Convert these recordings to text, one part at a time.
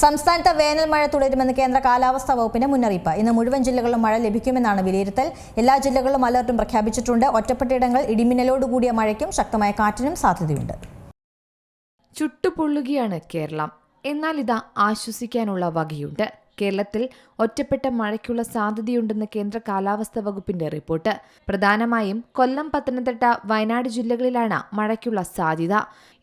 സംസ്ഥാനത്ത് വേനൽ മഴ തുടരുമെന്ന് കേന്ദ്ര കാലാവസ്ഥാ വകുപ്പിന്റെ മുന്നറിയിപ്പ്. ഇന്ന് മുഴുവൻ ജില്ലകളിലും മഴ ലഭിക്കുമെന്നാണ് വിലയിരുത്തൽ. എല്ലാ ജില്ലകളിലും അലർട്ടും പ്രഖ്യാപിച്ചിട്ടുണ്ട്. ഒറ്റപ്പെട്ടയിടങ്ങൾ ഇടിമിന്നലോടുകൂടിയ മഴയ്ക്കും ശക്തമായ കാറ്റിനും സാധ്യതയുണ്ട്. ചുട്ടുപൊള്ളുകയാണ് കേരളം. എന്നാൽ ഇതാ ആശ്വസിക്കാനുള്ള വകയുണ്ട്. കേരളത്തിൽ ഒറ്റപ്പെട്ട മഴയ്ക്കുള്ള സാധ്യതയുണ്ടെന്ന് കേന്ദ്ര കാലാവസ്ഥാ വകുപ്പിന്റെ റിപ്പോർട്ട്. പ്രധാനമായും കൊല്ലം, പത്തനംതിട്ട, വയനാട് ജില്ലകളിലാണ് മഴയ്ക്കുള്ള സാധ്യത.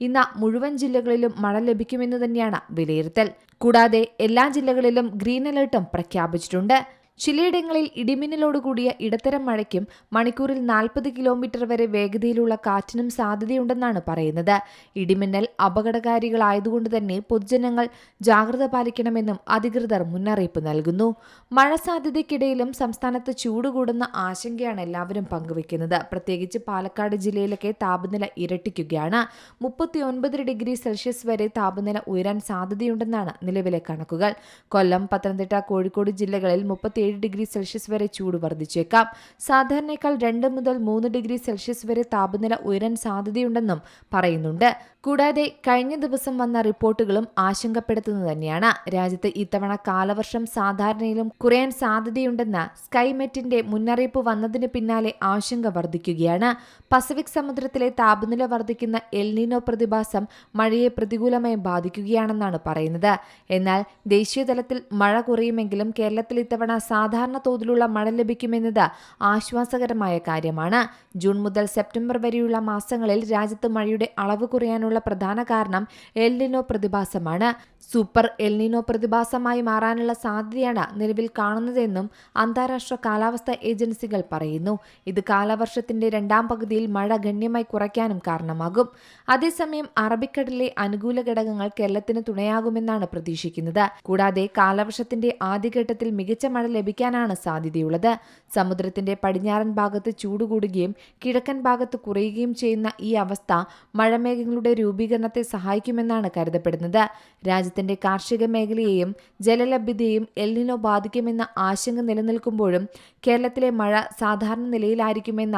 ഇന്ന് മുഴുവൻ ജില്ലകളിലും മഴ ലഭിക്കുമെന്ന് തന്നെയാണ് വിലയിരുത്തൽ. കൂടാതെ എല്ലാ ജില്ലകളിലും ഗ്രീൻ അലർട്ടും പ്രഖ്യാപിച്ചിട്ടുണ്ട്. ചിലയിടങ്ങളിൽ ഇടിമിന്നലോടുകൂടിയ ഇടത്തരം മഴയ്ക്കും മണിക്കൂറിൽ 40 കിലോമീറ്റർ വരെ വേഗതയിലുള്ള കാറ്റിനും സാധ്യതയുണ്ടെന്നാണ് പറയുന്നത്. ഇടിമിന്നൽ അപകടകാരികളായതുകൊണ്ട് തന്നെ പൊതുജനങ്ങൾ ജാഗ്രത പാലിക്കണമെന്നും അധികൃതർ മുന്നറിയിപ്പ് നൽകുന്നു. മഴ സാധ്യതയ്ക്കിടയിലും സംസ്ഥാനത്ത് ചൂട് കൂടുന്ന ആശങ്കയാണ് എല്ലാവരും പങ്കുവയ്ക്കുന്നത്. പ്രത്യേകിച്ച് പാലക്കാട് ജില്ലയിലൊക്കെ താപനില ഇരട്ടിക്കുകയാണ്. 39 ഡിഗ്രി സെൽഷ്യസ് വരെ താപനില ഉയരാൻ സാധ്യതയുണ്ടെന്നാണ് നിലവിലെ കണക്കുകൾ. കൊല്ലം, പത്തനംതിട്ട, കോഴിക്കോട് ജില്ലകളിൽ 37 ഡിഗ്രി സെൽഷ്യസ് വരെ ചൂട് വർദ്ധിച്ചേക്കാം. സാധാരണയേക്കാൾ 2 മുതൽ 3 ഡിഗ്രി സെൽഷ്യസ് വരെ താപനില ഉയരാൻ സാധ്യതയുണ്ടെന്നും പറയുന്നുണ്ട്. കൂടാതെ കഴിഞ്ഞ ദിവസം വന്ന റിപ്പോർട്ടുകളും ആശങ്കപ്പെടുത്തുന്നത് തന്നെയാണ്. രാജ്യത്ത് ഇത്തവണ കാലവർഷം സാധാരണയിലും കുറയാൻ സാധ്യതയുണ്ടെന്ന് സ്കൈമെറ്റിന്റെ മുന്നറിയിപ്പ് വന്നതിന് പിന്നാലെ ആശങ്ക വർദ്ധിക്കുകയാണ്. പസഫിക് സമുദ്രത്തിലെ താപനില വർദ്ധിക്കുന്ന എൽനിനോ പ്രതിഭാസം മഴയെ പ്രതികൂലമായി ബാധിക്കുകയാണെന്നാണ് പറയുന്നത്. എന്നാൽ ദേശീയതലത്തിൽ മഴ കുറയുമെങ്കിലും കേരളത്തിൽ ഇത്തവണ സാധാരണ തോതിലുള്ള മഴ ലഭിക്കുമെന്നത് ആശ്വാസകരമായ കാര്യമാണ്. ജൂൺ മുതൽ സെപ്റ്റംബർ വരെയുള്ള മാസങ്ങളിൽ രാജ്യത്ത് മഴയുടെ അളവ് കുറയാനുള്ള പ്രധാന കാരണം എൽനിനോ പ്രതിഭാസമാണ്. സൂപ്പർ എൽനിനോ പ്രതിഭാസമായി മാറാനുള്ള സാധ്യതയാണ് നിലവിൽ കാണുന്നതെന്നും അന്താരാഷ്ട്ര കാലാവസ്ഥാ ഏജൻസികൾ പറയുന്നു. ഇത് കാലവർഷത്തിന്റെ രണ്ടാം പകുതിയിൽ മഴ ഗണ്യമായി കുറയ്ക്കാനും കാരണമാകും. അതേസമയം അറബിക്കടലിലെ അനുകൂല ഘടകങ്ങൾ കേരളത്തിന് തുണയാകുമെന്നാണ് പ്രതീക്ഷിക്കുന്നത്. കൂടാതെ കാലവർഷത്തിന്റെ ആദ്യഘട്ടത്തിൽ മികച്ച മഴ ലഭിക്കാനാണ് സാധ്യതയുള്ളത്. സമുദ്രത്തിന്റെ പടിഞ്ഞാറൻ ഭാഗത്ത് ചൂട് കൂടുകയും കിഴക്കൻ ഭാഗത്ത് കുറയുകയും ചെയ്യുന്ന ഈ അവസ്ഥ മഴമേഘങ്ങളുടെ രൂപീകരണത്തെ സഹായിക്കുമെന്നാണ് കരുതപ്പെടുന്നത്. രാജ്യത്തിന്റെ കാർഷിക മേഖലയെയും ജലലഭ്യതയെയും എൽനിനോ ബാധിക്കുമെന്ന ആശങ്ക നിലനിൽക്കുമ്പോഴും കേരളത്തിലെ മഴ സാധാരണ നിലയിലായിരിക്കുമെന്ന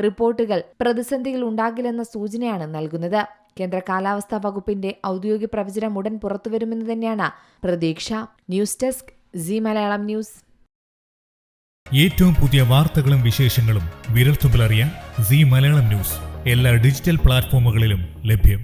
റിപ്പോർട്ടുകൾ പ്രതിസന്ധികൾ ഉണ്ടാകില്ലെന്ന സൂചനയാണ് നൽകുന്നത്. കേന്ദ്ര കാലാവസ്ഥാ വകുപ്പിന്റെ ഔദ്യോഗിക പ്രവചനം ഉടൻ പുറത്തുവരുമെന്ന് തന്നെയാണ് പ്രതീക്ഷ. News desk C Malayalam news. ഏറ്റവും പുതിയ വാർത്തകളും വിശേഷങ്ങളും വിരൽത്തുമ്പിലറിയാൻ സി മലയാളം ന്യൂസ് എല്ലാ ഡിജിറ്റൽ പ്ലാറ്റ്ഫോമുകളിലും ലഭ്യം.